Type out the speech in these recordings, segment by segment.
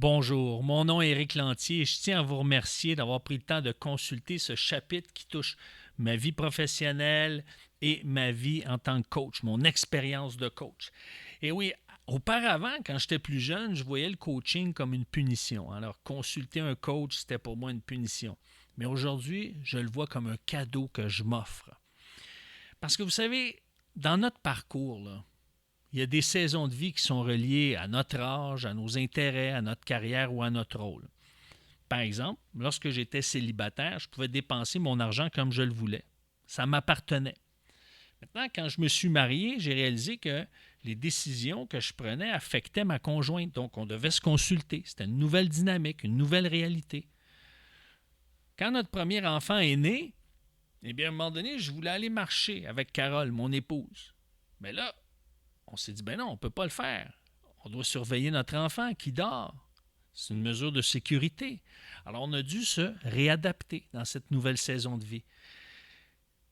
Bonjour, mon nom est Éric Lantier et je tiens à vous remercier d'avoir pris le temps de consulter ce chapitre qui touche ma vie professionnelle et ma vie en tant que coach, mon expérience de coach. Et oui, auparavant, quand j'étais plus jeune, je voyais le coaching comme une punition. Alors, consulter un coach, c'était pour moi une punition. Mais aujourd'hui, je le vois comme un cadeau que je m'offre. Parce que vous savez, dans notre parcours, là, il y a des saisons de vie qui sont reliées à notre âge, à nos intérêts, à notre carrière ou à notre rôle. Par exemple, lorsque j'étais célibataire, je pouvais dépenser mon argent comme je le voulais. Ça m'appartenait. Maintenant, quand je me suis marié, j'ai réalisé que les décisions que je prenais affectaient ma conjointe. Donc, on devait se consulter. C'était une nouvelle dynamique, une nouvelle réalité. Quand notre premier enfant est né, eh bien, à un moment donné, je voulais aller marcher avec Carole, mon épouse. Mais là, on s'est dit, ben non, on ne peut pas le faire. On doit surveiller notre enfant qui dort. C'est une mesure de sécurité. Alors, on a dû se réadapter dans cette nouvelle saison de vie.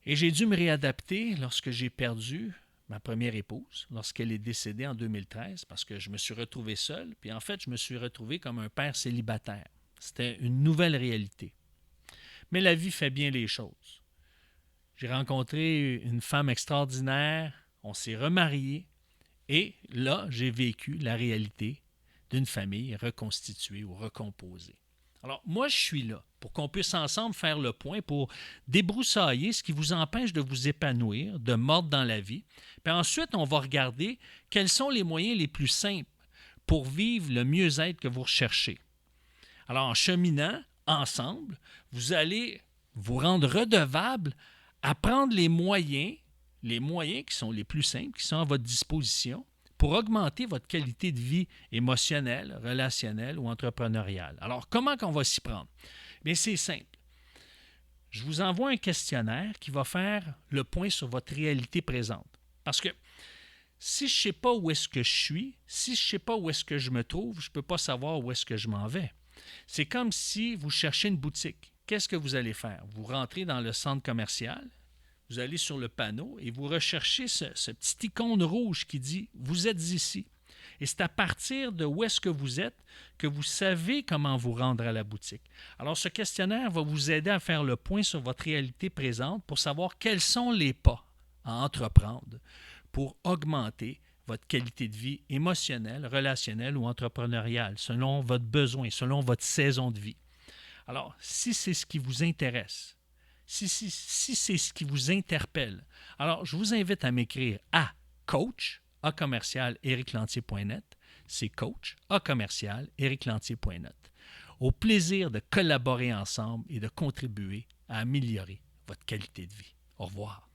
Et j'ai dû me réadapter lorsque j'ai perdu ma première épouse, lorsqu'elle est décédée en 2013, parce que je me suis retrouvé seul. Puis en fait, je me suis retrouvé comme un père célibataire. C'était une nouvelle réalité. Mais la vie fait bien les choses. J'ai rencontré une femme extraordinaire, on s'est remariés, et là, j'ai vécu la réalité d'une famille reconstituée ou recomposée. Alors, moi, je suis là pour qu'on puisse ensemble faire le point, pour débroussailler ce qui vous empêche de vous épanouir, de mordre dans la vie. Puis ensuite, on va regarder quels sont les moyens les plus simples pour vivre le mieux-être que vous recherchez. Alors, en cheminant ensemble, vous allez vous rendre redevable à prendre les moyens qui sont les plus simples, qui sont à votre disposition, pour augmenter votre qualité de vie émotionnelle, relationnelle ou entrepreneuriale. Alors, comment qu'on va s'y prendre? Bien, c'est simple. Je vous envoie un questionnaire qui va faire le point sur votre réalité présente. Parce que si je ne sais pas où est-ce que je suis, si je ne sais pas où est-ce que je me trouve, je ne peux pas savoir où est-ce que je m'en vais. C'est comme si vous cherchez une boutique. Qu'est-ce que vous allez faire? Vous rentrez dans le centre commercial, vous allez sur le panneau et vous recherchez ce petit icône rouge qui dit « Vous êtes ici ». Et c'est à partir de où est-ce que vous êtes que vous savez comment vous rendre à la boutique. Alors, ce questionnaire va vous aider à faire le point sur votre réalité présente pour savoir quels sont les pas à entreprendre pour augmenter votre qualité de vie émotionnelle, relationnelle ou entrepreneuriale, selon votre besoin, selon votre saison de vie. Alors, si c'est ce qui vous intéresse, si c'est ce qui vous interpelle, alors je vous invite à m'écrire à coach@ericlantier.net. C'est coach@ericlantier.net. Au plaisir de collaborer ensemble et de contribuer à améliorer votre qualité de vie. Au revoir.